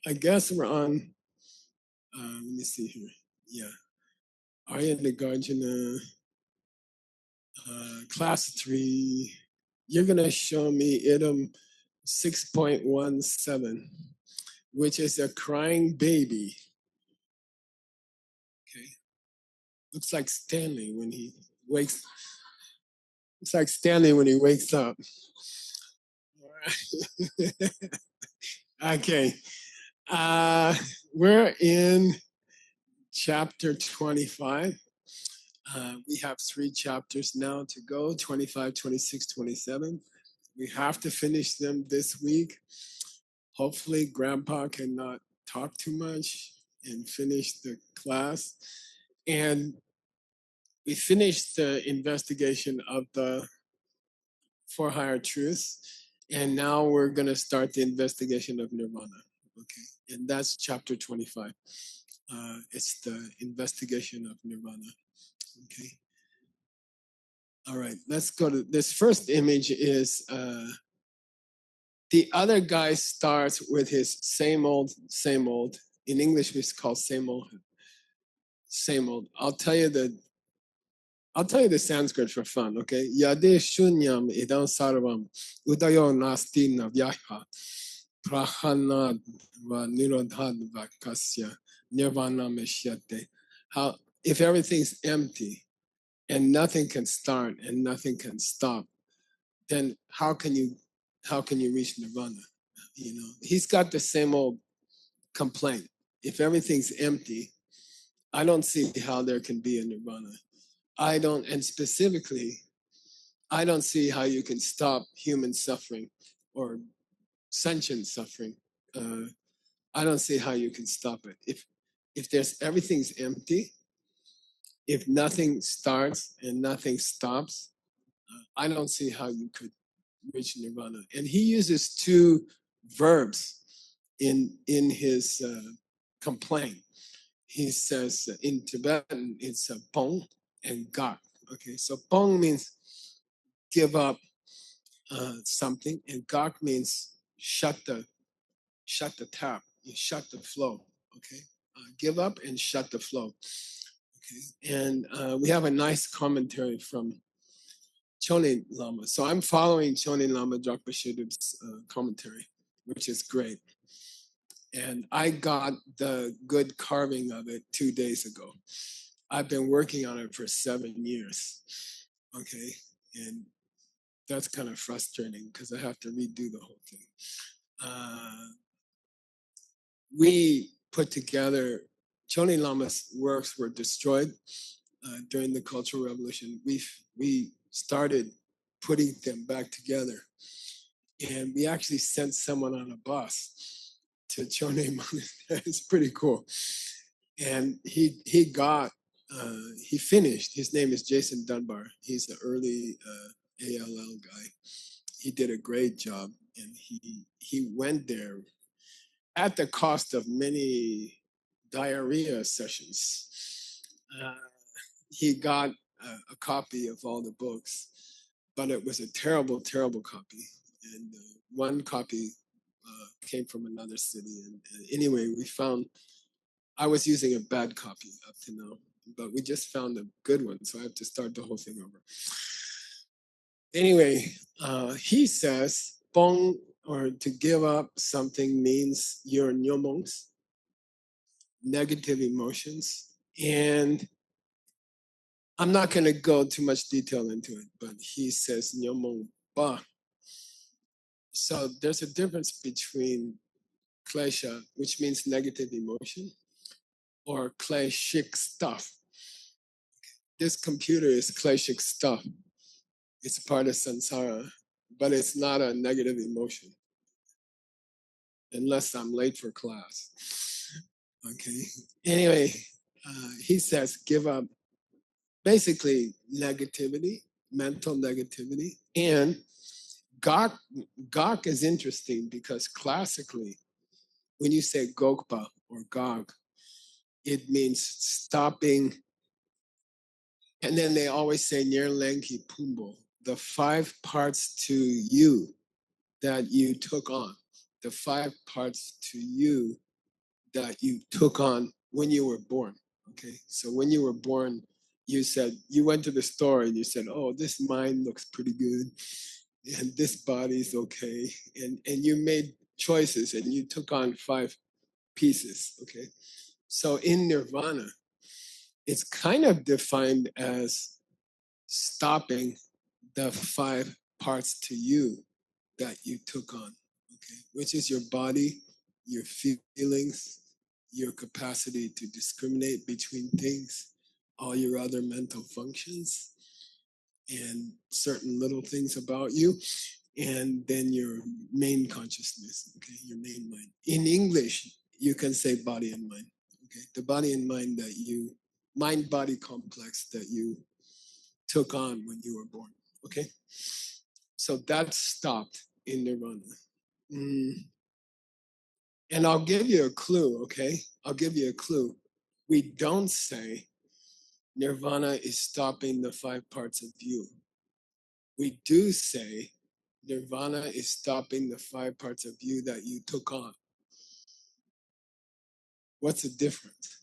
I guess we're on, let me see here. Yeah. Arya Nagarjuna, class 3. You're going to show me Idim 6.17, which is a crying baby. Okay. Looks like Stanley when he wakes. Looks like Stanley when he wakes up. Okay. We're in chapter 25. We have 3 chapters now to go, 25, 26, 27. We have to finish them this week. Hopefully Grandpa cannot talk too much and finish the class. And we finished the investigation of the 4 higher truths. And now we're going to start the investigation of nirvana. Okay. And that's chapter 25. It's the investigation of nirvana. Okay. All right, let's go to this first image is the other guy starts with his same old, same old. In English, it's called same old, same old. I'll tell you the Sanskrit for fun, okay? Yade shunyam idam sarvam udayo nasti navyaya prahanad va nirodhad va kasya nirvana meshyate. How if everything's empty and nothing can start and nothing can stop, then how can you reach nirvana? You know, he's got the same old complaint. If everything's empty, I don't see how there can be a nirvana. And specifically, I don't see how you can stop human suffering or sentient suffering. I don't see how you can stop it. If there's everything's empty, if nothing starts and nothing stops, I don't see how you could reach nirvana. And he uses 2 verbs in his complaint. He says in Tibetan it's a bong and gak. Okay, so bong means give up something, and gak means shut the tap, you shut the flow. Okay, give up and shut the flow. Okay, and we have a nice commentary from Chonin Lama. So I'm following Chonin Lama Dragpa Shedub's commentary, which is great. And I got the good carving of it 2 days ago. I've been working on it for 7 years. Okay. And that's kind of frustrating because I have to redo the whole thing. We put together, Chonin Lama's works were destroyed during the Cultural Revolution. We started putting them back together. And we actually sent someone on a bus to Chonin Monastery. It's pretty cool. And he finished. His name is Jason Dunbar. He's the early ALL guy. He did a great job, and he went there at the cost of many diarrhea sessions. He got a copy of all the books, but it was a terrible, terrible copy. And one copy came from another city. And anyway, we found, I was using a bad copy up to now, but we just found a good one. So I have to start the whole thing over. Anyway, he says, bong, or to give up something means your nyomongs, negative emotions. And I'm not going to go too much detail into it, but he says nyomong ba. So there's a difference between klesha, which means negative emotion, or kleshik stuff. This computer is kleshik stuff. It's part of samsara, but it's not a negative emotion, unless I'm late for class. Okay. Anyway, he says give up basically negativity, mental negativity, and gok is interesting because classically, when you say gokpa or gog, it means stopping. And then they always say nir lenki pumbo, the 5 parts to you that you took on, the 5 parts to you that you took on when you were born. Okay, so when you were born, you said you went to the store and you said, "Oh, this mind looks pretty good, and this body's okay," and you made choices and you took on 5 pieces. Okay, so in nirvana, it's kind of defined as stopping the 5 parts to you that you took on, okay, which is your body, your feelings, your capacity to discriminate between things, all your other mental functions, and certain little things about you, and then your main consciousness, okay, your main mind. In English, you can say body and mind, okay, the body and mind that you, mind body complex that you took on when you were born, okay? So that stopped in nirvana. Mm. And I'll give you a clue, okay? I'll give you a clue. We don't say nirvana is stopping the 5 parts of you. We do say nirvana is stopping the 5 parts of you that you took on. What's the difference?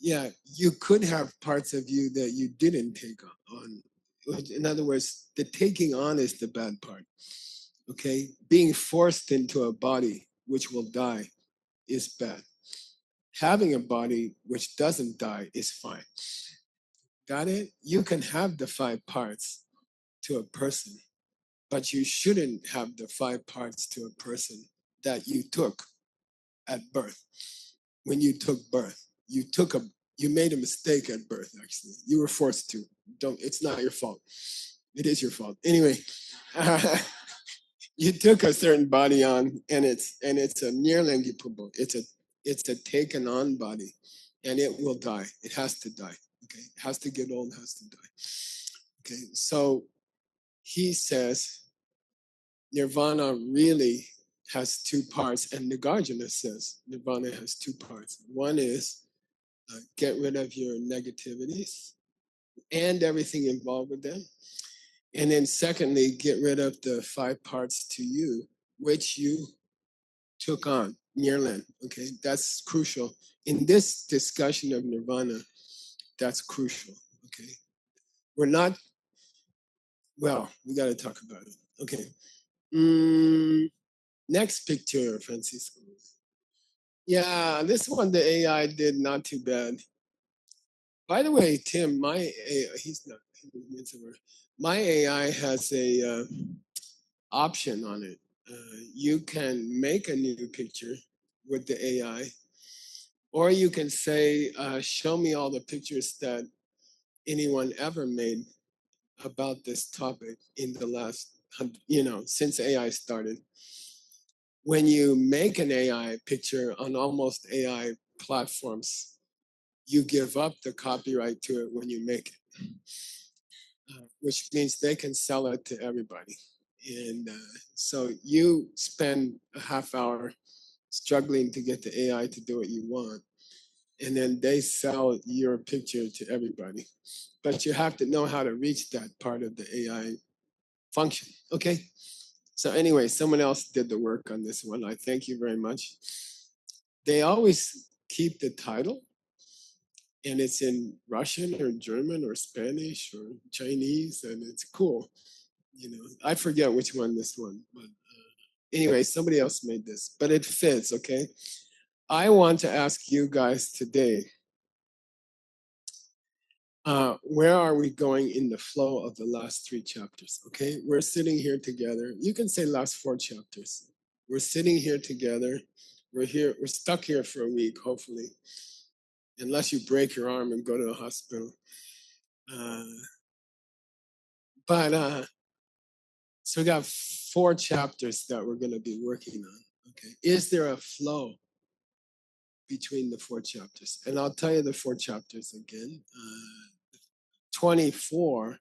Yeah, you could have parts of you that you didn't take on. In other words, the taking on is the bad part. Okay, being forced into a body which will die is bad. Having a body which doesn't die is fine. Got it? You can have the 5 parts to a person, but you shouldn't have the 5 parts to a person that you took at birth. When you took birth, you made a mistake at birth. Actually, you were forced to. Don't. It's not your fault. It is your fault. Anyway, you took a certain body on, and it's a nirlengipubo. It's a taken on body, and it will die. It has to die. Okay, it has to get old. Has to die. Okay, so he says nirvana really has 2 parts, and Nagarjuna says nirvana has 2 parts. One is get rid of your negativities and everything involved with them. And then secondly, get rid of the 5 parts to you, which you took on, Nirlan. Okay, that's crucial. In this discussion of nirvana, that's crucial. Okay, we're not, well, we got to talk about it. Okay. Next picture, Francisco. Yeah, this one the AI did not too bad. By the way, Tim, my AI, he's not, my AI has a option on it. You can make a new picture with the AI, or you can say, show me all the pictures that anyone ever made about this topic in the last, since AI started. When you make an AI picture on almost AI platforms, you give up the copyright to it when you make it, which means they can sell it to everybody. And so you spend a half hour struggling to get the AI to do what you want, and then they sell your picture to everybody. But you have to know how to reach that part of the AI function. Okay. So anyway, someone else did the work on this one. I thank you very much. They always keep the title, and it's in Russian or German or Spanish or Chinese, and it's cool. I forget which one this one, but anyway, somebody else made this, but it fits. Okay. I want to ask you guys today, where are we going in the flow of the last 3 chapters? Okay, we're sitting here together. You can say last 4 chapters. We're sitting here together. We're here. We're stuck here for a week, hopefully, unless you break your arm and go to the hospital. But so we got 4 chapters that we're going to be working on. Okay, is there a flow between the 4 chapters? And I'll tell you the 4 chapters again. 24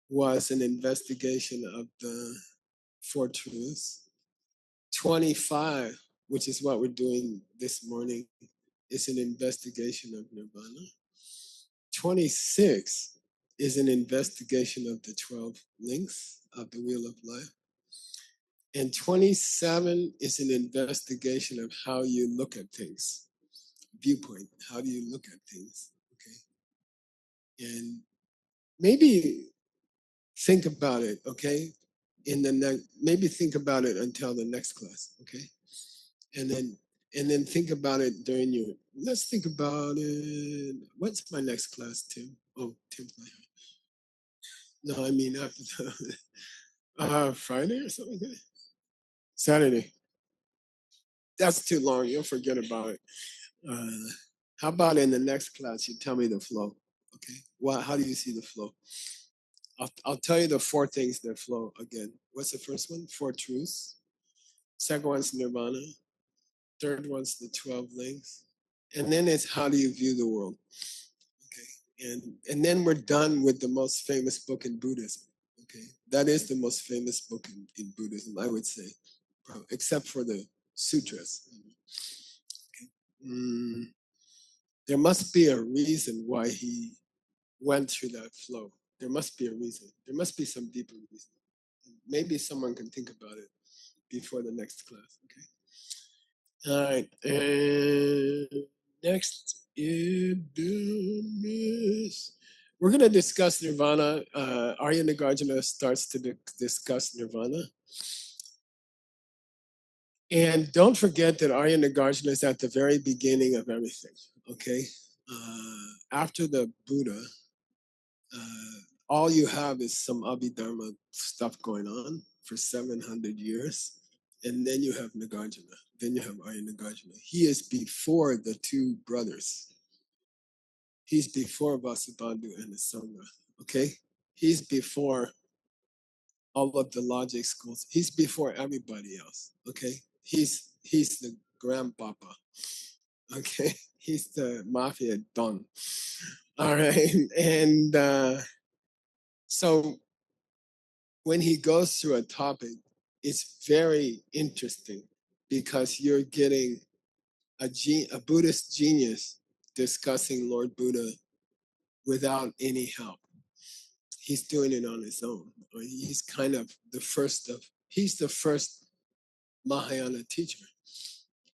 was an investigation of the 4 truths. 25, which is what we're doing this morning, is an investigation of nirvana. 26 is an investigation of the 12 links of the wheel of life. And 27 is an investigation of how you look at things, viewpoint. How do you look at things? Okay. And maybe think about it, okay? Maybe think about it until the next class, okay? And then think about it during your. Let's think about it. What's my next class, Tim? Oh, Tim's not here. No, I mean after Friday or something like that. Saturday. That's too long. You'll forget about it. How about in the next class you tell me the flow? Okay. Well, how do you see the flow? I'll tell you the four things that flow again. What's the first one? Four truths. Second one's nirvana. Third one's the 12 links. And then it's how do you view the world? Okay. And then we're done with the most famous book in Buddhism. Okay. That is the most famous book in Buddhism, I would say, except for the sutras. Okay. There must be a reason why he went through that flow. There must be a reason. There must be some deeper reason. Maybe someone can think about it before the next class. Okay. All right. And next is we're going to discuss nirvana. Arya Nagarjuna starts to discuss nirvana. And don't forget that Arya Nagarjuna is at the very beginning of everything. Okay. After the Buddha, all you have is some Abhidharma stuff going on for 700 years. And then you have Nagarjuna. Then you have Arya Nagarjuna. He is before the two brothers. He's before Vasubandhu and the Sangha. Okay? He's before all of the logic schools. He's before everybody else. Okay? He's the grandpapa. Okay? He's the mafia don. All right. And so when he goes through a topic, it's very interesting because you're getting a Buddhist genius discussing Lord Buddha without any help. He's doing it on his own. He's kind of he's the first Mahayana teacher.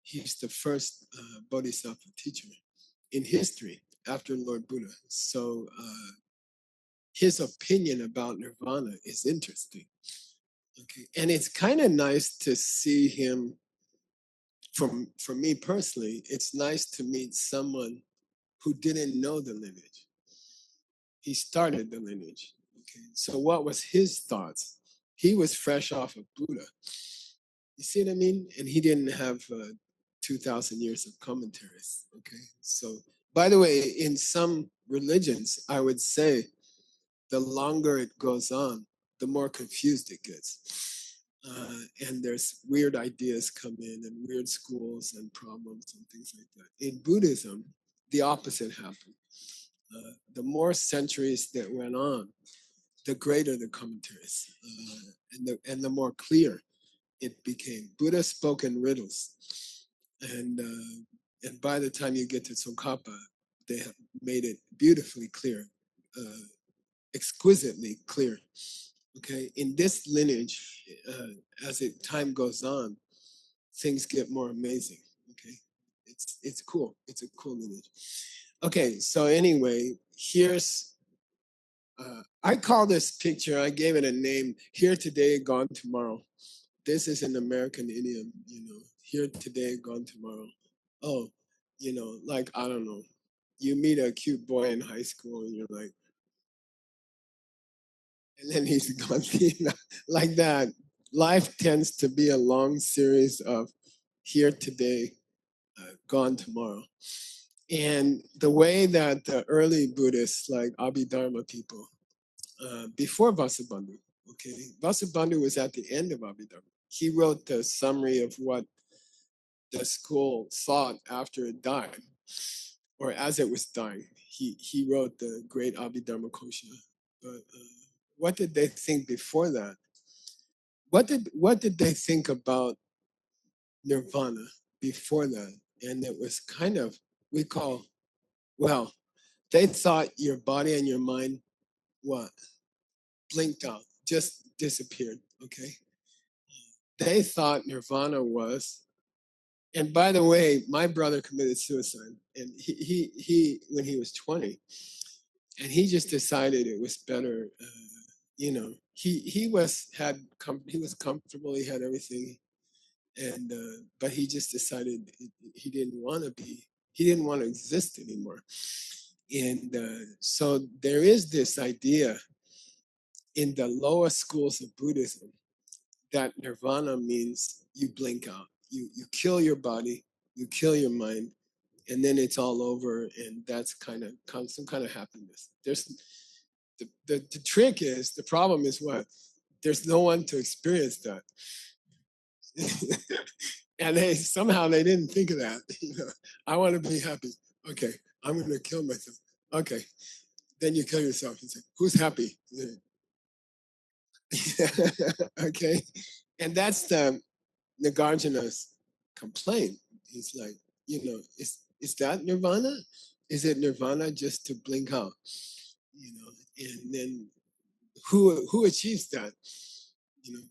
He's the first Bodhisattva teacher in history after Lord Buddha. So his opinion about nirvana is interesting. Okay, and it's kind of nice to see him. For me personally, it's nice to meet someone who didn't know the lineage. He started the lineage. Okay, so what was his thoughts? He was fresh off of Buddha. You see what I mean? And he didn't have 2,000 years of commentaries. Okay, so by the way, in some religions, I would say the longer it goes on, the more confused it gets. And there's weird ideas come in and weird schools and problems and things like that. In Buddhism, the opposite happened. The more centuries that went on, the greater the commentaries, and the more clear it became. Buddha spoke in riddles, and by the time you get to Tsongkhapa, they have made it beautifully clear, exquisitely clear. Okay, in this lineage, as time goes on, things get more amazing. Okay, it's cool. It's a cool lineage. Okay, so anyway, here's I call this picture. I gave it a name. Here today, gone tomorrow. This is an American idiom. Here today, gone tomorrow. Oh, like I don't know. You meet a cute boy in high school, and you're like, and then he's gone. Like that. Life tends to be a long series of here today, gone tomorrow. And the way that the early Buddhists, like Abhidharma people, before Vasubandhu, okay, Vasubandhu was at the end of Abhidharma. He wrote the summary of what the school thought after it died, or as it was dying. He wrote the great Abhidharma Kosha. But what did they think before that? What did they think about nirvana before that? And it was kind of we call well, they thought your body and your mind what blinked out, just disappeared. Okay, they thought nirvana was, and by the way, my brother committed suicide, and he when he was 20, and he just decided it was better. He was comfortable. He had everything, and but he just decided he didn't want to be. He didn't want to exist anymore. And so there is this idea in the lower schools of Buddhism that nirvana means you blink out. You kill your body, you kill your mind, and then it's all over, and that's kind of some kind of happiness. There's the trick is, the problem is what? There's no one to experience that. And they didn't think of that. I want to be happy. Okay, I'm going to kill myself. Okay, then you kill yourself and say, who's happy? Okay, and that's the Nagarjuna's complaint. He's like, is that nirvana? Is it nirvana just to blink out? And then who achieves that?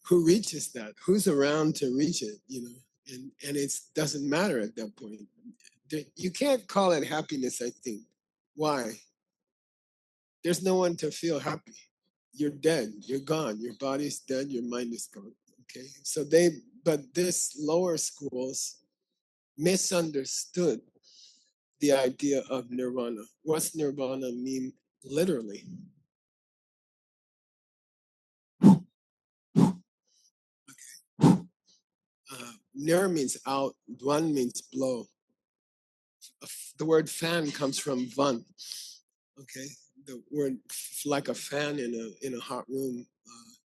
Who reaches that? Who's around to reach it? And it doesn't matter at that point. You can't call it happiness, I think. Why? There's no one to feel happy. You're dead. You're gone. Your body's dead. Your mind is gone. Okay. But this lower schools misunderstood the idea of nirvana. What's nirvana mean literally? Nir means out, van means blow. The word fan comes from van. Okay, the word like a fan in a hot room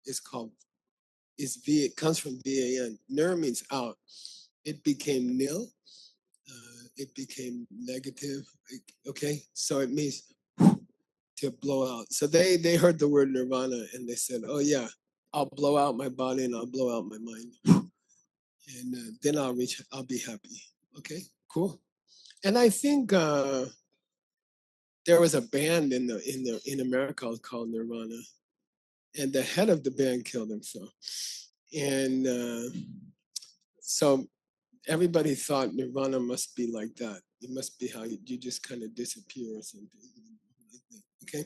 is called V. It comes from van. Nir means out. It became nil. It became negative. Okay, so it means to blow out. So they heard the word nirvana and they said, "Oh yeah, I'll blow out my body and I'll blow out my mind, and then I'll be happy." Okay, cool. And I think there was a band in America called Nirvana, and the head of the band killed himself, and so everybody thought Nirvana must be like that. It must be how you just kind of disappear or something. Okay,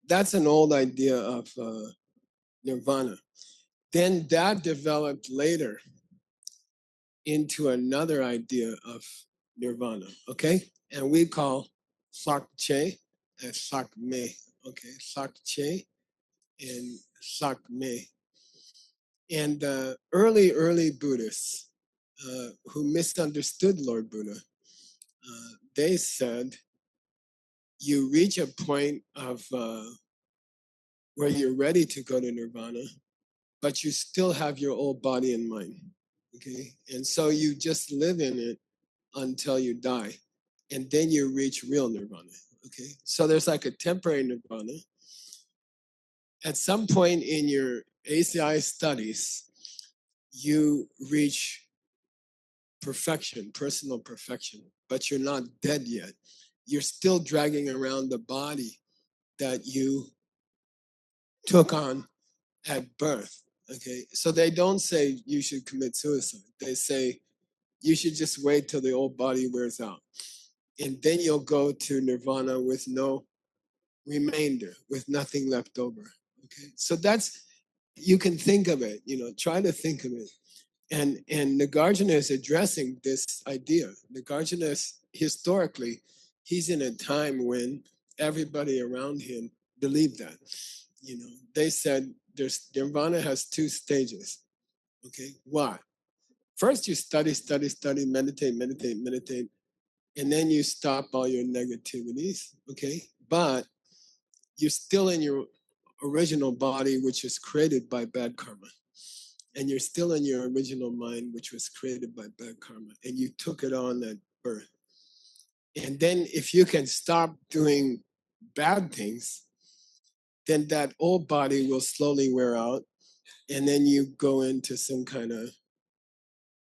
that's an old idea of Nirvana. Then that developed later into another idea of Nirvana. Okay, and we call Sak Che and Sak Me. Okay, Sak Che and Sak Me. And early Buddhists who misunderstood Lord Buddha, they said you reach a point of where you're ready to go to nirvana, but you still have your old body and mind. Okay, and so you just live in it until you die, and then you reach real nirvana. Okay, so there's like a temporary nirvana. At some point in your ACI studies, you reach perfection, personal perfection, but you're not dead yet. You're still dragging around the body that you took on at birth. Okay, so they don't say you should commit suicide. They say you should just wait till the old body wears out, and then you'll go to nirvana with no remainder, with nothing left over. Okay, so that's, you can think of it. Try to think of it. And Nagarjuna is addressing this idea. Nagarjuna is, historically, he's in a time when everybody around him believed that. They said nirvana has two stages. Okay, why? First, you study, meditate, and then you stop all your negativities. Okay, but you're still in your original body, which is created by bad karma. And you're still in your original mind, which was created by bad karma, and you took it on at birth. And then if you can stop doing bad things, then that old body will slowly wear out, and then you go into some kind of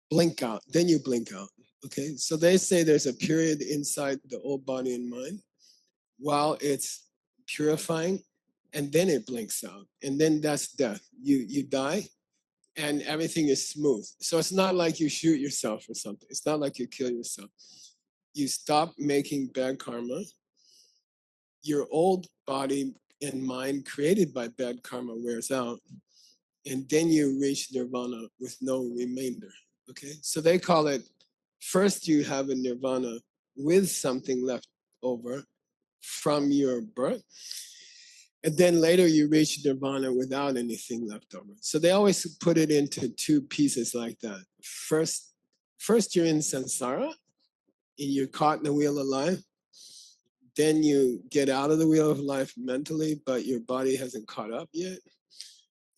blink out. Then you blink out. Okay, so they say there's a period inside the old body and mind while it's purifying, and then it blinks out, and then that's death. You die, and everything is smooth. So it's not like you shoot yourself or something. It's not like you kill yourself. You stop making bad karma. Your old body and mind created by bad karma wears out, and then you reach nirvana with no remainder. Okay, so they call it, first you have a nirvana with something left over from your birth, and then later you reach nirvana without anything left over. So they always put it into two pieces like that. First you're in samsara, and you're caught in the wheel of life. Then you get out of the wheel of life mentally, but your body hasn't caught up yet.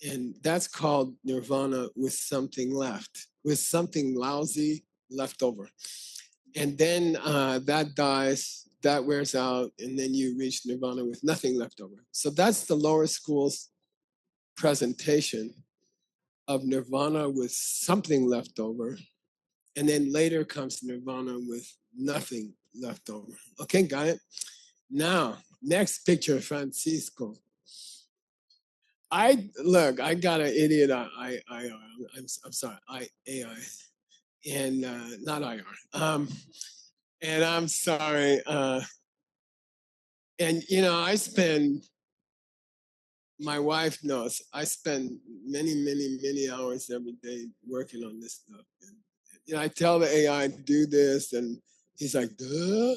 And that's called nirvana with something left, with something lousy left over. And then that dies, that wears out, and then you reach nirvana with nothing left over. So that's the lower school's presentation of nirvana with something left over. And then later comes nirvana with nothing left over. Okay, got it? Now, next picture, Francisco. I got an idiot I'm sorry, AI, and not IR. And I'm sorry. And I spend, my wife knows, I spend many hours every day working on this stuff. And, I tell the AI to do this, and he's like, duh.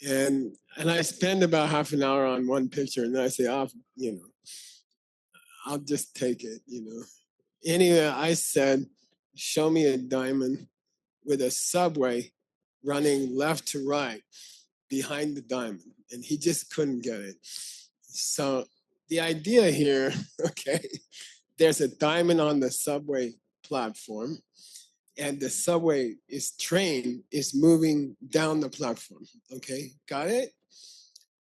And I spend about half an hour on one picture, and then I say, I'll just take it. Anyway, I said, show me a diamond with a subway running left to right behind the diamond. And he just couldn't get it. So the idea here, okay, there's a diamond on the subway platform, and the subway train is moving down the platform. Okay, got it?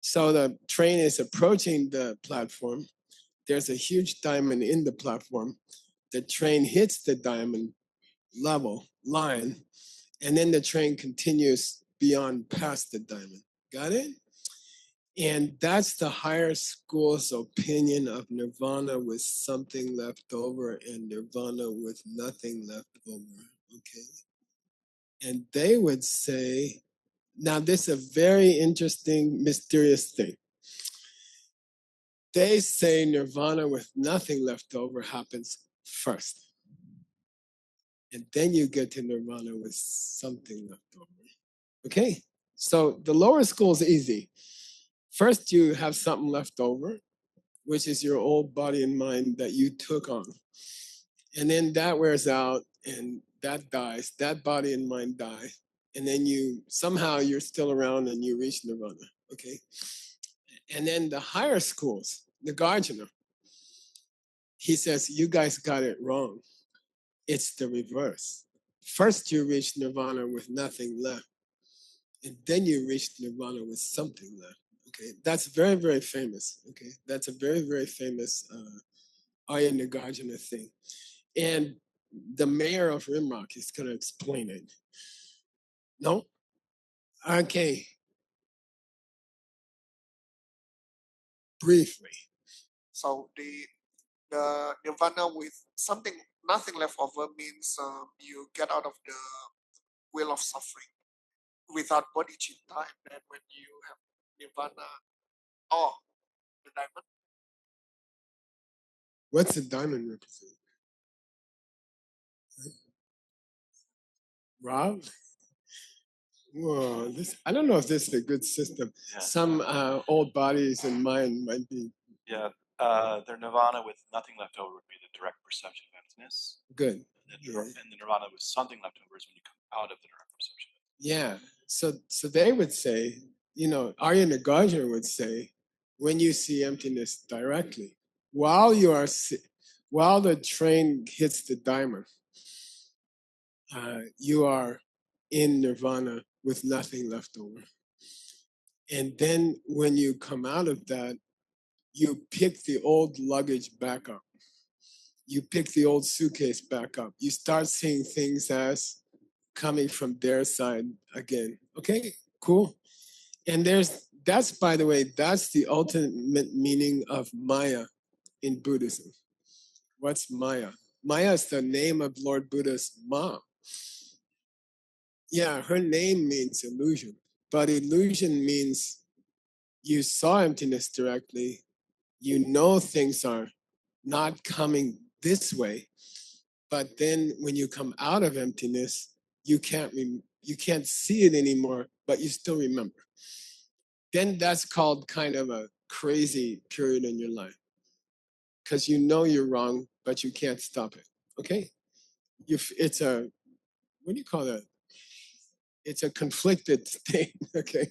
So the train is approaching the platform. There's a huge diamond in the platform. The train hits the diamond level line, and then the train continues beyond past the diamond. Got it? And that's the higher school's opinion of nirvana with something left over and nirvana with nothing left over. Okay. And they would say, now this is a very interesting, mysterious thing. They say nirvana with nothing left over happens first. And then you get to nirvana with something left over. Okay? So the lower school is easy. First, you have something left over, which is your old body and mind that you took on. And then that wears out and that dies. That body and mind die. And then somehow you're still around and you reach nirvana. Okay? And then the higher schools, Nagarjuna, he says, you guys got it wrong. It's the reverse. First, you reach nirvana with nothing left, and then you reach nirvana with something left. Okay, that's very, very famous. Okay, that's a very, very famous Arya Nagarjuna thing. And the mayor of Rimrock is going to explain it. No? Okay. Briefly. So the nirvana with something, nothing left over means you get out of the wheel of suffering without body time. And when you have nirvana, the diamond. What's the diamond represent? Rob? Whoa, I don't know if this is a good system. Yeah. Some old bodies and mind might be. Yeah, their nirvana with nothing left over would be the direct perception of emptiness. Good. And the nirvana with something left over is when you come out of the direct perception. Yeah. So they would say, Arya Nagarjuna would say, when you see emptiness directly, while the train hits the diamond, you are in nirvana with nothing left over. And then when you come out of that, you pick the old luggage back up. You pick the old suitcase back up. You start seeing things as coming from their side again. Okay, cool. And that's, by the way, that's the ultimate meaning of Maya in Buddhism. What's Maya? Maya is the name of Lord Buddha's mom. Yeah, her name means illusion, but illusion means you saw emptiness directly. You know things are not coming this way, but then when you come out of emptiness, you can't see it anymore, but you still remember. Then that's called kind of a crazy period in your life, because you know you're wrong, but you can't stop it. Okay, it's a, what do you call that? It's a conflicted thing. Okay,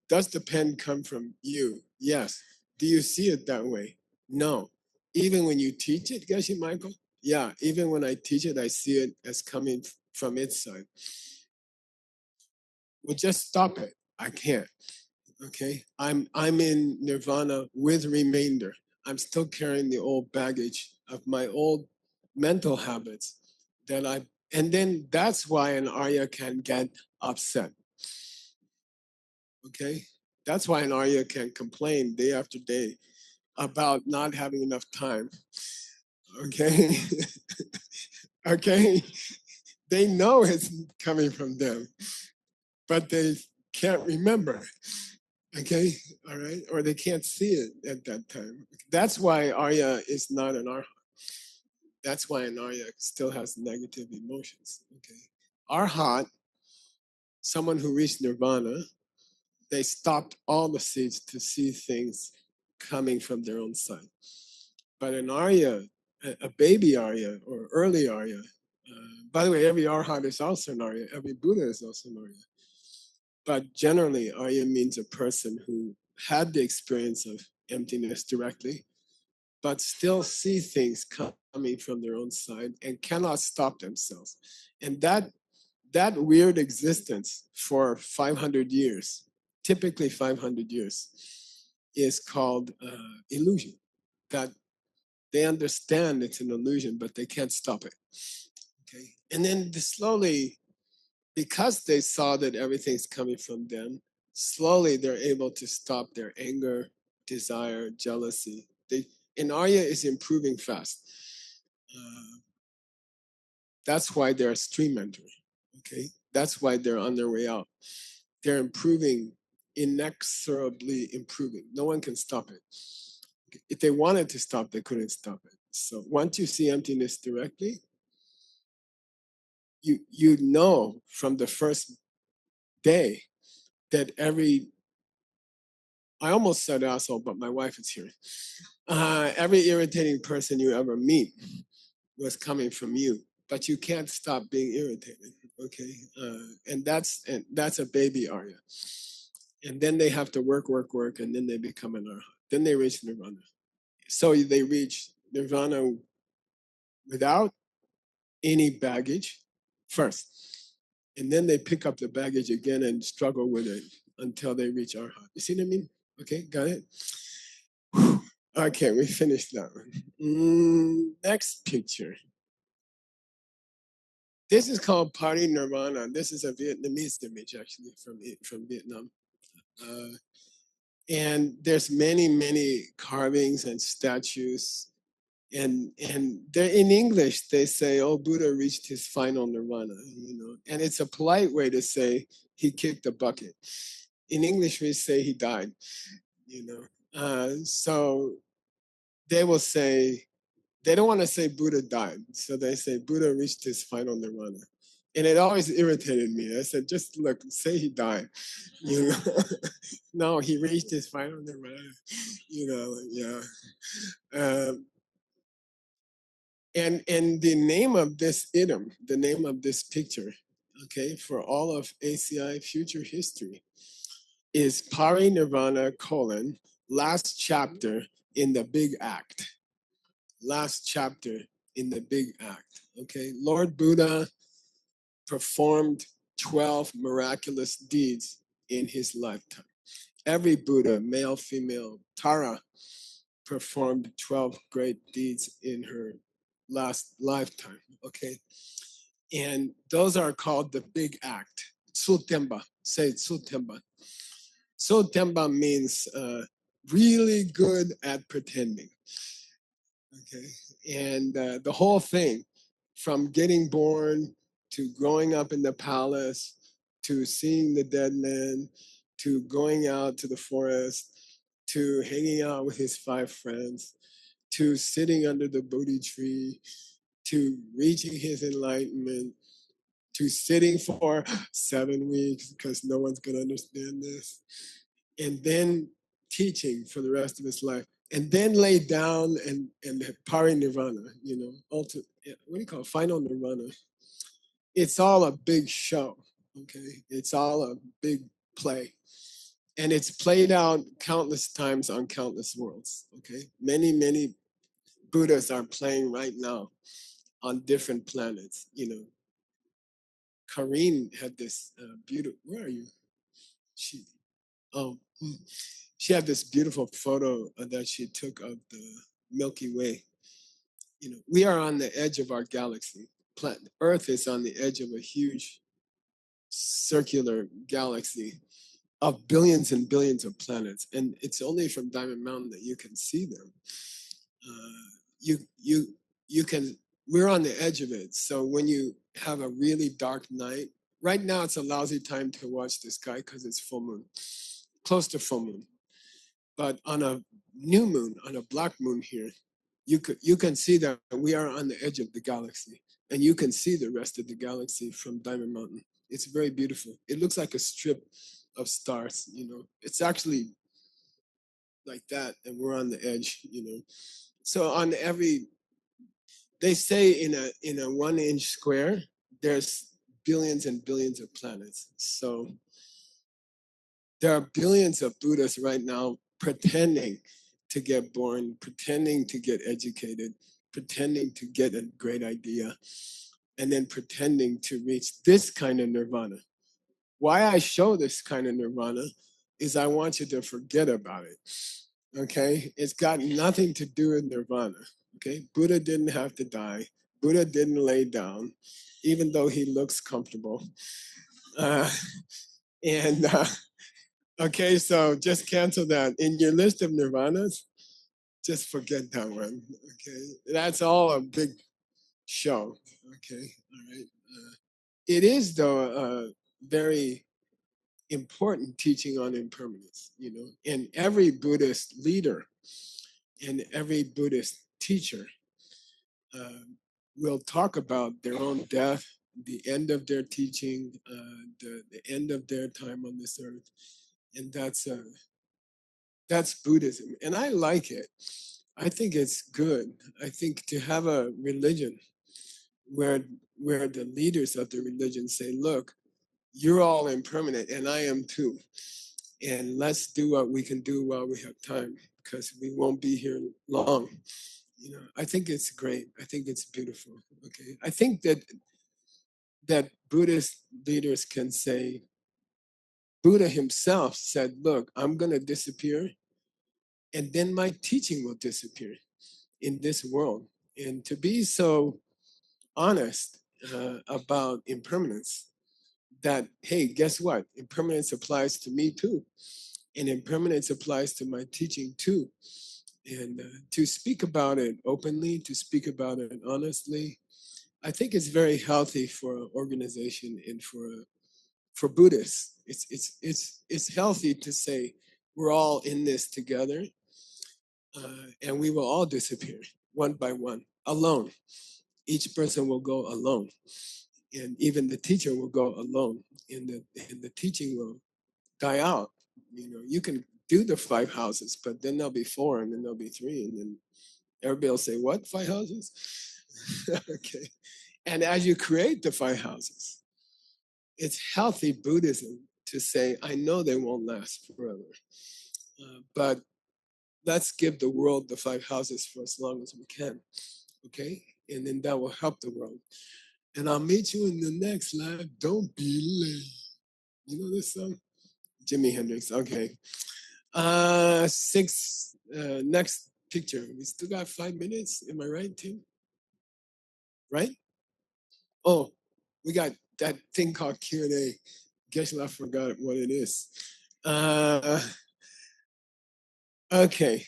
does the pen come from you? Yes. Do you see it that way? No. Even when you teach it, Geshe Michael? Yeah, even when I teach it, I see it as coming from its side. Well, just stop it. I can't. Okay, I'm in nirvana with remainder. I'm still carrying the old baggage of my old mental habits that I, and then that's why an Arya can get upset. Okay, that's why an Arya can complain day after day about not having enough time. Okay, okay, they know it's coming from them, but they can't remember. Okay, all right, or they can't see it at that time. That's why Arya is not an Arhat. That's why an Arya still has negative emotions. Okay, Arhat, someone who reached nirvana, they stopped all the seeds to see things coming from their own side. But an Arya, a baby Arya or early Arya, by the way, every Arhat is also an Arya, every Buddha is also an Arya. But generally, Arya means a person who had the experience of emptiness directly, but still see things coming from their own side and cannot stop themselves. And that weird existence for 500 years, typically 500 years, is called illusion. That they understand it's an illusion, but they can't stop it. Okay, and then slowly, because they saw that everything's coming from them, slowly they're able to stop their anger, desire, jealousy. And Arya is improving fast. That's why they're a stream mentor. Okay, that's why they're on their way out. They're improving, inexorably improving. No one can stop it. If they wanted to stop, they couldn't stop it. So once you see emptiness directly, you know from the first day that I almost said asshole, but my wife is here. Every irritating person you ever meet was coming from you, but you can't stop being irritated. Okay, and that's a baby Arya, and then they have to work, and then they become an Arhat. Then they reach nirvana. So they reach nirvana without any baggage first, and then they pick up the baggage again and struggle with it until they reach Arhat. You see what I mean? Okay, got it. Okay, we finished that one. Next picture. This is called Parinirvana. This is a Vietnamese image, actually, from Vietnam. And there's many carvings and statues. And they're in English, they say, "Oh, Buddha reached his final nirvana," you know. And it's a polite way to say he kicked the bucket. In English, we say he died, you know. So they will say, they don't want to say Buddha died. So they say Buddha reached his final nirvana. And it always irritated me. I said, just look, say he died. You know? No, he reached his final nirvana. You know, yeah. And the name of this item, the name of this picture, okay, for all of ACI future history, is Parinirvana : last chapter in the big act. Last chapter in the big act. Okay, Lord Buddha performed 12 miraculous deeds in his lifetime. Every Buddha, male, female, Tara, performed 12 great deeds in her last lifetime. Okay, and those are called the big act. Tsutemba, say Tsutemba. Tsutemba means really good at pretending. Okay, And the whole thing, from getting born to growing up in the palace, to seeing the dead man, to going out to the forest, to hanging out with his 5 friends, to sitting under the Bodhi tree, to reaching his enlightenment, to sitting for 7 weeks because no one's going to understand this, and then teaching for the rest of his life, and then lay down and Parinirvana, what do you call it? Final nirvana. It's all a big show, okay? It's all a big play. And it's played out countless times on countless worlds, okay? Many, many Buddhas are playing right now on different planets, Karine had this beautiful, where are you? Oh, she had this beautiful photo that she took of the Milky Way. We are on the edge of our galaxy. Earth is on the edge of a huge circular galaxy of billions and billions of planets, and it's only from Diamond Mountain that you can see them. You can. We're on the edge of it. So when you have a really dark night, right now it's a lousy time to watch the sky because it's full moon, close to full moon. But on a new moon, on a black moon here, you can see that we are on the edge of the galaxy, and you can see the rest of the galaxy from Diamond Mountain. It's very beautiful. It looks like a strip of stars. It's actually like that, and we're on the edge. So on every, they say in a 1 inch square, there's billions and billions of planets. So there are billions of Buddhas right now pretending to get born, pretending to get educated, pretending to get a great idea, and then pretending to reach this kind of nirvana. Why I show this kind of nirvana is I want you to forget about it. Okay? It's got nothing to do with nirvana. Okay? Buddha didn't have to die. Buddha didn't lay down, even though he looks comfortable. Okay, so just cancel that. In your list of nirvanas, just forget that one. Okay, that's all a big show. Okay, all right. It is, though, a very important teaching on impermanence, and every Buddhist leader and every Buddhist teacher will talk about their own death, the end of their teaching, the end of their time on this earth, and that's Buddhism, and I like it. I think it's good. I think to have a religion where the leaders of the religion say, "Look, you're all impermanent, and I am too, and let's do what we can do while we have time, because we won't be here long." I think it's great. I think it's beautiful. Okay, I think that Buddhist leaders can say, Buddha himself said, "Look, I'm going to disappear, and then my teaching will disappear in this world." And to be so honest about impermanence, that, hey, guess what? Impermanence applies to me too. And impermanence applies to my teaching too. And to speak about it openly, to speak about it honestly, I think it's very healthy for an organization and for Buddhists. It's healthy to say we're all in this together, and we will all disappear one by one, alone. Each person will go alone, and even the teacher will go alone, and the teaching will die out. You can do the 5 houses, but then there'll be 4, and then there'll be 3, and then everybody will say, "What, 5 houses?" Okay. And as you create the 5 houses, it's healthy Buddhism to say, I know they won't last forever, but let's give the world the 5 houses for as long as we can, okay? And then that will help the world. And I'll meet you in the next life. Don't be late. You know this song? Jimi Hendrix. Okay. Next picture. We still got 5 minutes. Am I right, Tim? Right? Oh, we got that thing called Q&A. Guess I forgot what it is. Okay.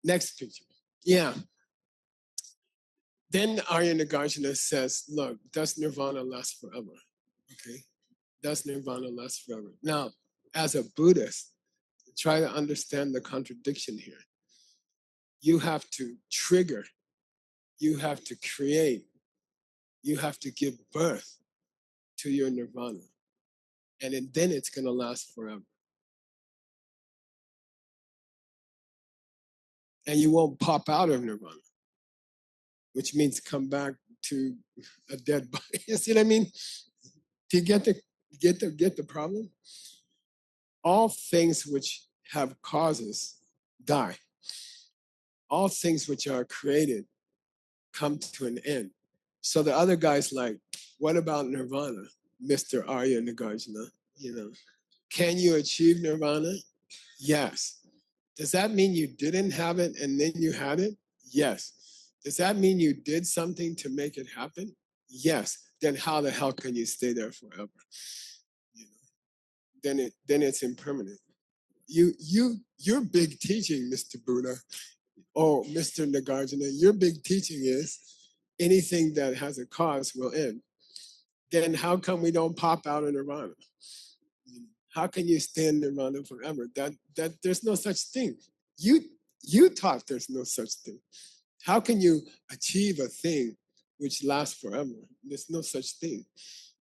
Next picture. Yeah. Then Arya Nagarjuna says, look, does nirvana last forever? Okay, does nirvana last forever? Now, as a Buddhist, try to understand the contradiction here. You have to trigger, you have to create, you have to give birth to your nirvana. And then it's going to last forever. And you won't pop out of nirvana, which means come back to a dead body. You see what I mean? Do you get the problem? All things which have causes die. All things which are created come to an end. So the other guy's like, what about nirvana, Mr. Arya Nagarjuna? You know, can you achieve nirvana? Yes. Does that mean you didn't have it and then you had it? Yes. Does that mean you did something to make it happen? Yes. Then how the hell can you stay there forever? You know, then it's impermanent. Your big teaching, Mr. Buddha, or Mr. Nagarjuna, your big teaching is anything that has a cause will end. Then how come we don't pop out of nirvana? How can you stay in nirvana forever? That there's no such thing. You taught there's no such thing. How can you achieve a thing which lasts forever? There's no such thing.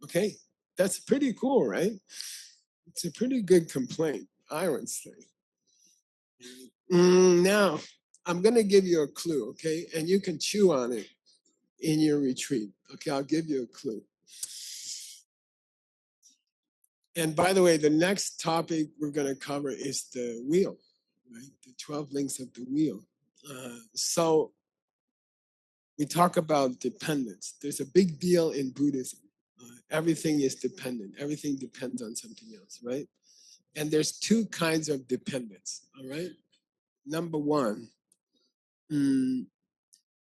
Okay, that's pretty cool, right? It's a pretty good complaint, I would say. Now, I'm going to give you a clue, okay? And you can chew on it in your retreat. Okay, I'll give you a clue. And by the way, the next topic we're going to cover is the wheel, right? The 12 links of the wheel. So we talk about dependence. There's a big deal in Buddhism. Everything is dependent. Everything depends on something else, right? And there's two kinds of dependence, all right? Number one,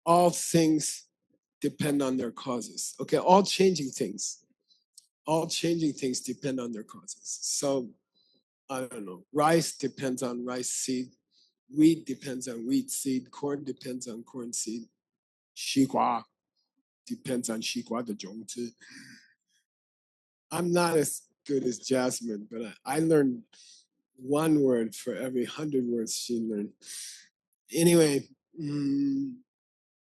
all things depend on their causes. Okay, all changing things depend on their causes. So, I don't know, rice depends on rice seed, wheat depends on wheat seed, corn depends on corn seed, 西瓜 depends on 西瓜的种子. I'm not as good as Jasmine, but I learned one word for every 100 words she learned. Anyway,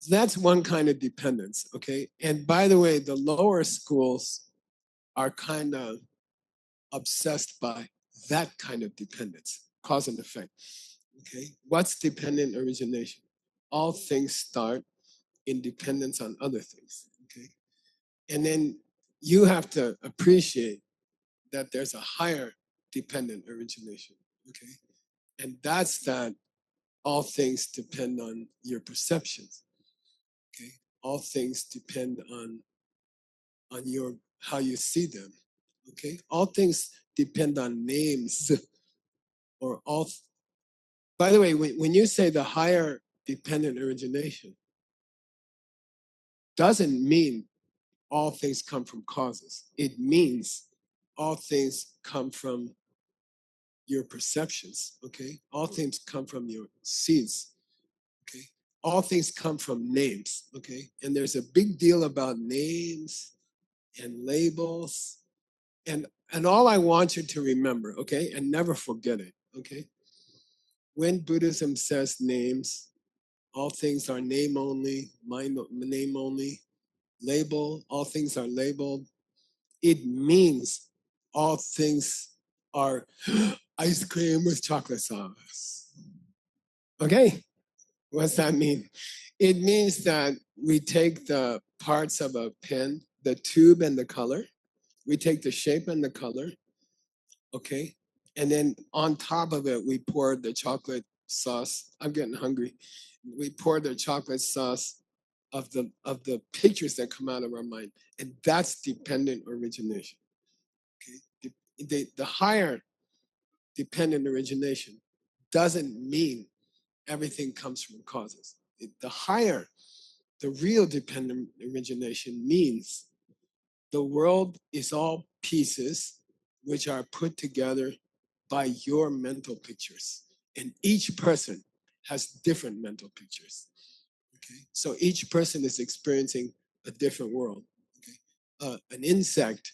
that's one kind of dependence, okay? And by the way, the lower schools are kind of obsessed by that kind of dependence, cause and effect, okay? What's dependent origination? All things start in dependence on other things, okay? And then you have to appreciate that there's a higher dependent origination, okay? And that's that all things depend on your perceptions, okay? All things depend on your how you see them, okay? All things depend on names or all. By the way, when you say the higher dependent origination, doesn't mean all things come from causes. It means all things come from your perceptions, okay? All things come from your seeds, okay? All things come from names, okay? And there's a big deal about names and labels. And all I want you to remember, okay? And never forget it, okay? When Buddhism says names, all things are name only, name only, label, all things are labeled. It means all things are ice cream with chocolate sauce. Okay, what's that mean? It means that we take the parts of a pen, the tube and the color, we take the shape and the color, okay? And then on top of it, we pour the chocolate sauce. I'm getting hungry. We pour the chocolate sauce of the pictures that come out of our mind. And that's dependent origination. Okay? The higher dependent origination doesn't mean everything comes from causes. The real dependent origination means the world is all pieces which are put together by your mental pictures. And each person has different mental pictures. Okay, so each person is experiencing a different world. Okay, an insect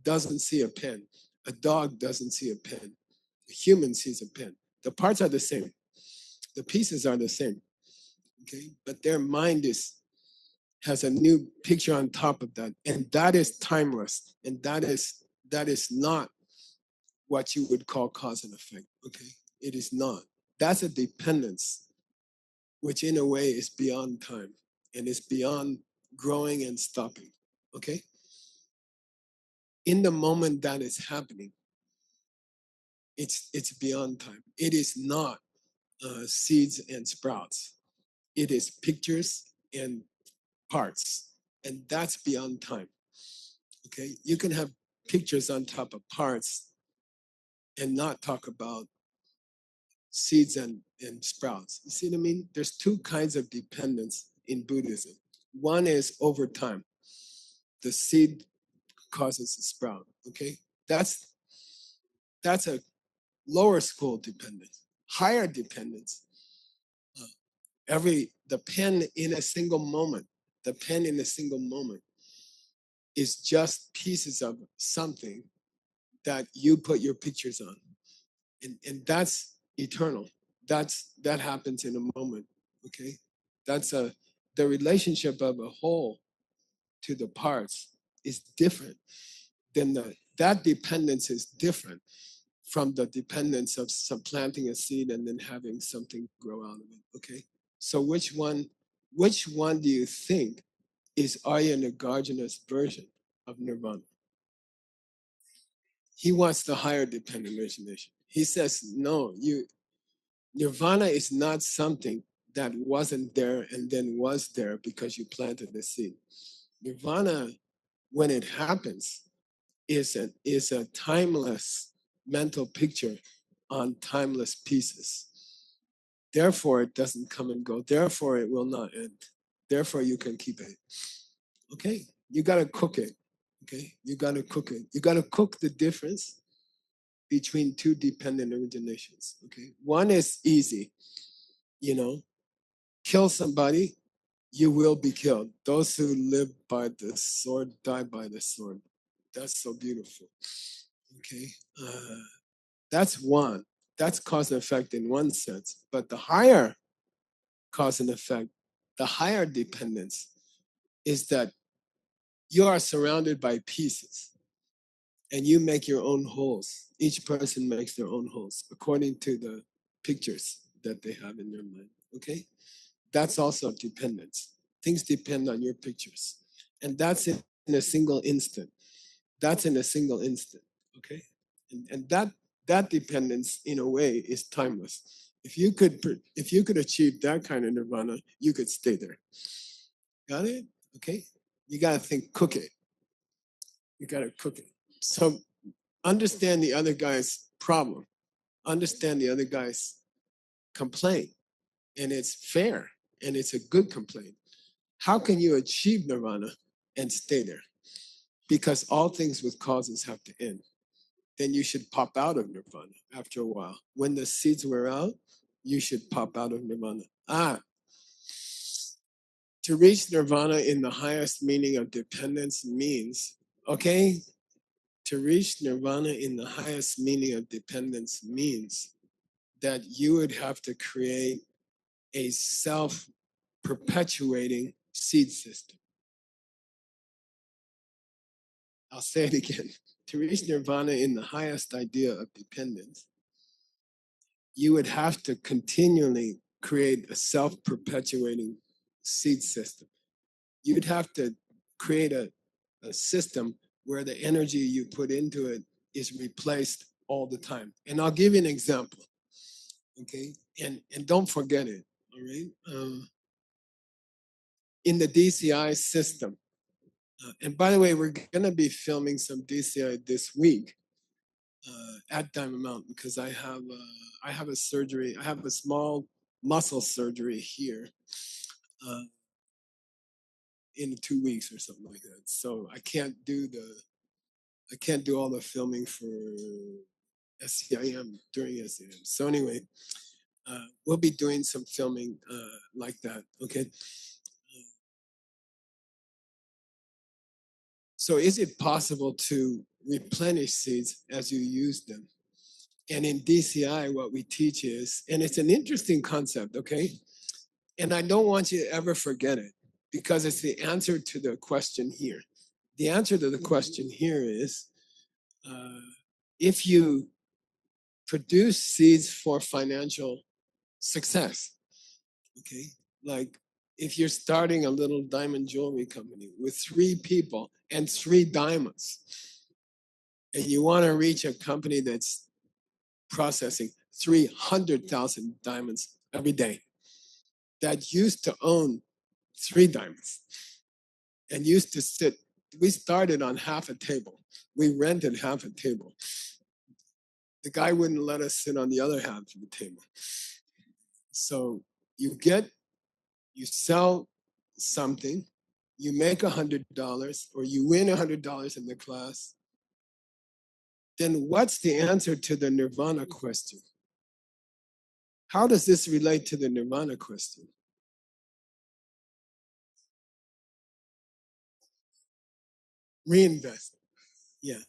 doesn't see a pen. A dog doesn't see a pen. A human sees a pen. The parts are the same. The pieces are the same. Okay, but their mind has a new picture on top of that, and that is timeless, and that is not what you would call cause and effect. Okay, it is not. That's a dependence, which in a way is beyond time and is beyond growing and stopping. Okay, in the moment that is happening, it's beyond time. It is not seeds and sprouts. It is pictures and parts, and that's beyond time. Okay, you can have pictures on top of parts and not talk about seeds and sprouts. You see what I mean? There's two kinds of dependence in Buddhism. One is over time. The seed causes a sprout. Okay, that's a lower school dependence. Higher dependence. The pen in a single moment. The pen in a single moment is just pieces of something that you put your pictures on, and that's eternal. That happens in a moment. Okay, that's the relationship of a whole to the parts is different than that dependence is different from the dependence of supplanting a seed and then having something grow out of it. Okay, so which one do you think is Arya Nagarjuna's version of nirvana? He wants the higher dependent origination. He says, no, nirvana is not something that wasn't there and then was there because you planted the seed. Nirvana, when it happens, is a timeless mental picture on timeless pieces. Therefore, it doesn't come and go. Therefore, it will not end. Therefore, you can keep it. Okay? You got to cook it. Okay? You got to cook it. You got to cook the difference between two dependent originations. Okay? One is easy. Kill somebody, you will be killed. Those who live by the sword die by the sword. That's so beautiful. Okay? That's one. That's cause and effect in one sense. But the higher cause and effect, the higher dependence is that you are surrounded by pieces and you make your own holes. Each person makes their own holes according to the pictures that they have in their mind. Okay? That's also dependence. Things depend on your pictures. And that's in a single instant. That's in a single instant. Okay? And that dependence in a way is timeless. If you could achieve that kind of nirvana, you could stay there. Got it? Okay? You gotta think, cook it. You gotta cook it. So understand the other guy's problem. Understand the other guy's complaint. And it's fair and it's a good complaint. How can you achieve nirvana and stay there? Because all things with causes have to end. Then you should pop out of nirvana after a while. When the seeds wear out, you should pop out of nirvana. To reach nirvana in the highest meaning of dependence means, okay? To reach nirvana in the highest meaning of dependence means that you would have to create a self-perpetuating seed system. I'll say it again. To reach nirvana in the highest idea of dependence, you would have to continually create a self-perpetuating seed system. You'd have to create a system where the energy you put into it is replaced all the time. And I'll give you an example, okay? And don't forget it, all right? In the DCI system, and by the way, we're gonna be filming some DCI this week at Diamond Mountain because I have a surgery. I have a small muscle surgery here in 2 weeks or something like that. So I can't do all the filming for SCIM during SCIM. So anyway, We'll be doing some filming like that, okay? So is it possible to replenish seeds as you use them? And in DCI, what we teach is, and it's an interesting concept, okay? And I don't want you to ever forget it because it's the answer to the question here. The answer to the question here is if you produce seeds for financial success, okay? Like if you're starting a little diamond jewelry company with 3 people and 3 diamonds, and you want to reach a company that's processing 300,000 diamonds every day that used to own 3 diamonds and used to sit, we started on half a table. We rented half a table. The guy wouldn't let us sit on the other half of the table. So you sell something, you make $100 or you win $100 in the class, then what's the answer to the nirvana question? How does this relate to the nirvana question? Reinvest. Yeah.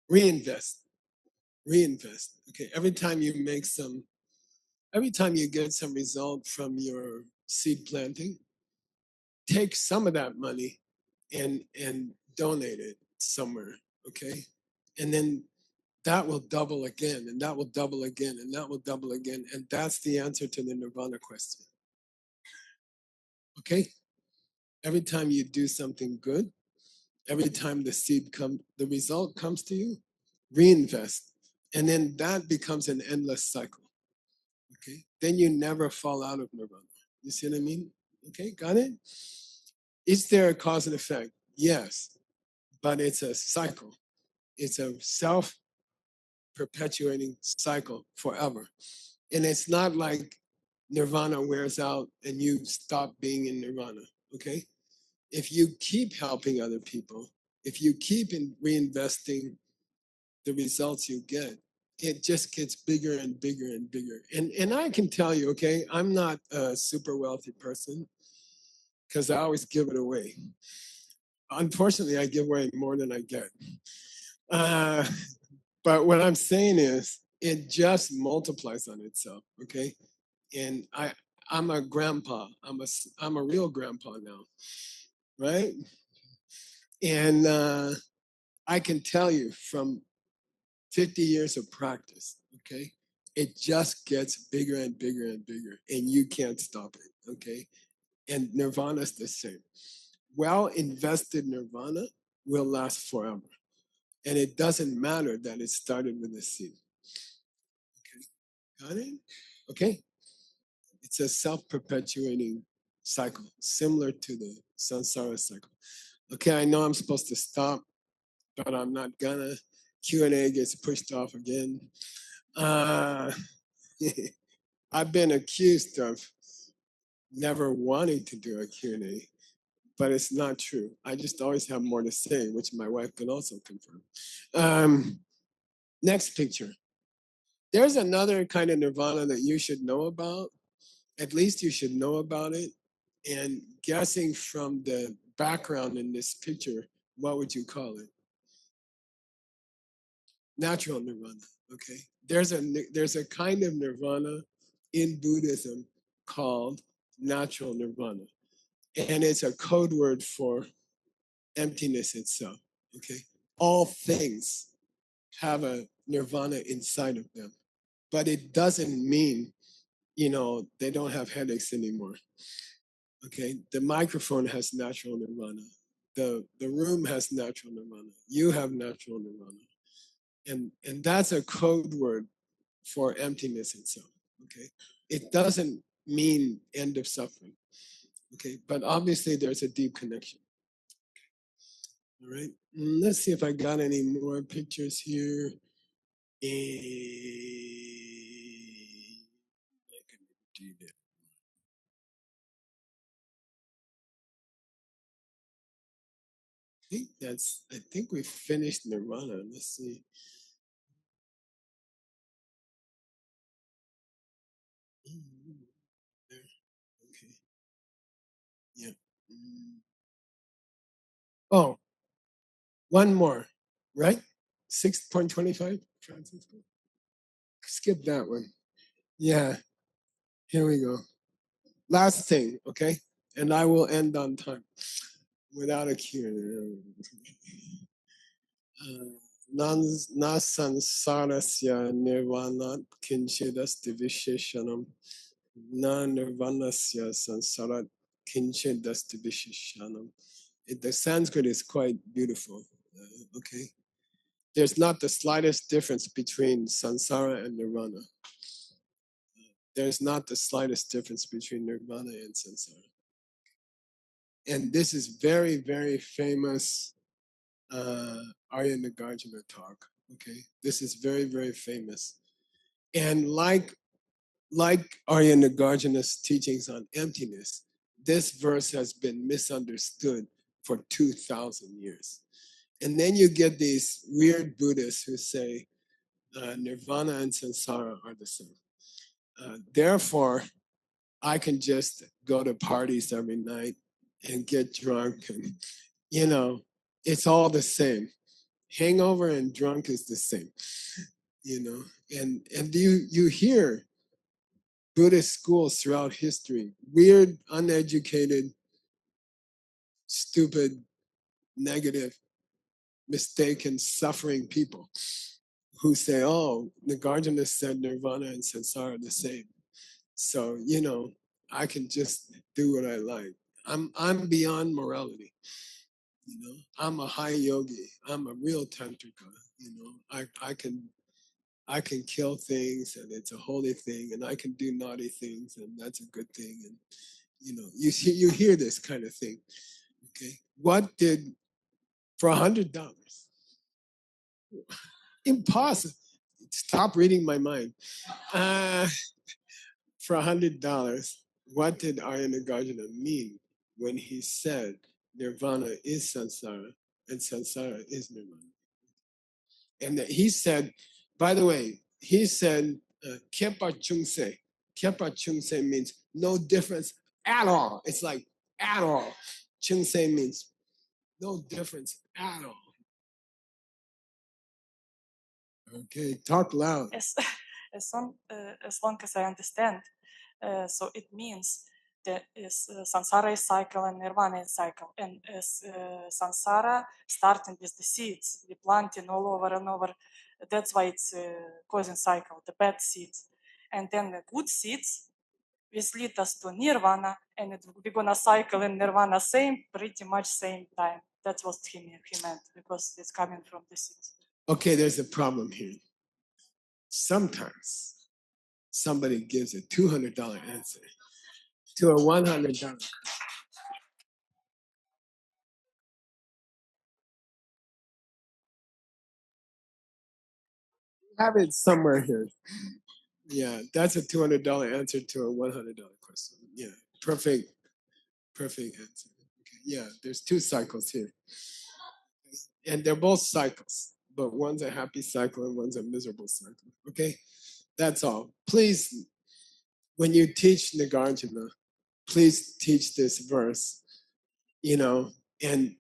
Reinvest. Okay. Every time you get some result from your seed planting, take some of that money and donate it somewhere. Okay. And then that will double again, and that will double again, and that will double again. And that's the answer to the nirvana question. Okay? Every time you do something good, every time the result comes to you, reinvest. And then that becomes an endless cycle. Okay? Then you never fall out of nirvana. You see what I mean? Okay, got it? Is there a cause and effect? Yes, but it's a cycle. It's a self-perpetuating cycle forever. And it's not like nirvana wears out and you stop being in nirvana, okay? If you keep helping other people, if you keep reinvesting the results you get, it just gets bigger and bigger and bigger. And I can tell you, okay, I'm not a super wealthy person because I always give it away. Unfortunately, I give away more than I get. But what I'm saying is, it just multiplies on itself, okay? And I'm a grandpa. I'm a real grandpa now, right? And I can tell you from 50 years of practice, okay, it just gets bigger and bigger and bigger, and you can't stop it, okay? And nirvana is the same. Well invested nirvana will last forever, and it doesn't matter that it started with a seed. Okay, got it? Okay. It's a self-perpetuating cycle, similar to the samsara cycle. Okay, I know I'm supposed to stop, but I'm not gonna. Q&A gets pushed off again. I've been accused of never wanting to do a Q&A, but it's not true. I just always have more to say, which my wife can also confirm. Next picture. There's another kind of nirvana that you should know about. At least you should know about it. And guessing from the background in this picture, what would you call it? Natural nirvana. Okay. There's a kind of nirvana in Buddhism called natural nirvana. And it's a code word for emptiness itself. Okay. All things have a nirvana inside of them. But it doesn't mean, they don't have headaches anymore. Okay, the microphone has natural nirvana. The room has natural nirvana. You have natural nirvana. And that's a code word for emptiness itself. Okay. It doesn't mean end of suffering. Okay, but obviously there's a deep connection. All right. Let's see if I got any more pictures here. I can do that. I think we finished nirvana. Let's see. There. Okay. Yeah. Oh, one more, right? 6.25, Francisco. Skip that one. Yeah. Here we go. Last thing, okay? And I will end on time without a cue. Na sansarasya nirvana kinchidasti visheshanam. Na nirvanasya sansarat kinchidasti visheshanam. The Sanskrit is quite beautiful. Okay. There's not the slightest difference between sansara and nirvana. There's not the slightest difference between nirvana and samsara. And this is very, very famous Arya Nagarjuna talk. Okay, this is very, very famous. And like Arya Nagarjuna's teachings on emptiness, this verse has been misunderstood for 2,000 years. And then you get these weird Buddhists who say nirvana and samsara are the same. Therefore, I can just go to parties every night and get drunk, and it's all the same. Hangover and drunk is the same, and you hear Buddhist schools throughout history, weird, uneducated, stupid, negative, mistaken, suffering people who say, "Oh, Nagarjuna said nirvana and samsara are the same." So, I can just do what I like. I'm beyond morality. I'm a high yogi. I'm a real tantrika. I can kill things and it's a holy thing, and I can do naughty things and that's a good thing. And you hear this kind of thing. Okay. What did for $100? Impossible. Stop reading my mind. For $100, what did Arya Nagarjuna mean when he said nirvana is samsara and samsara is nirvana? And that he said, by the way, he said, kepa chungse. Kepa chungse means no difference at all. It's like at all. Chungse means no difference at all. Okay, talk loud. As long as I understand, so it means that is samsara is cycle and nirvana is cycle, and as samsara starting with the seeds, we planting all over and over. That's why it's causing cycle, the bad seeds, and then the good seeds will lead us to nirvana, and we're gonna cycle in nirvana pretty much same time. That's what he meant, because it's coming from the seeds. Okay, there's a problem here. Sometimes somebody gives a $200 answer to a $100. Have it somewhere here. Yeah, that's a $200 answer to a $100 question. Yeah, perfect answer. Okay. Yeah, there's two cycles here, and they're both cycles, but one's a happy cycle and one's a miserable cycle. Okay, that's all. Please, when you teach Nagarjuna, please teach this verse, and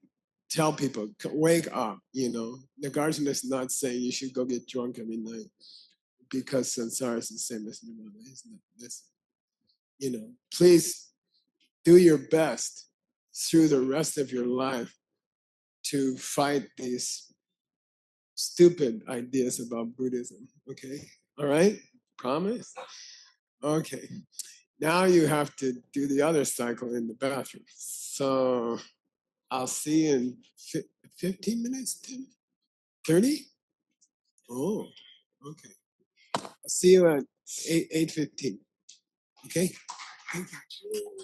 tell people, wake up. Nagarjuna is not saying you should go get drunk every night because samsara is the same as nirvana. This, please do your best through the rest of your life to fight these stupid ideas about Buddhism. Okay? All right? Promise? Okay. Now you have to do the other cycle in the bathroom. So I'll see you in 15 minutes, 10, 30? Oh, okay. I'll see you at 8:15. Okay? Thank you.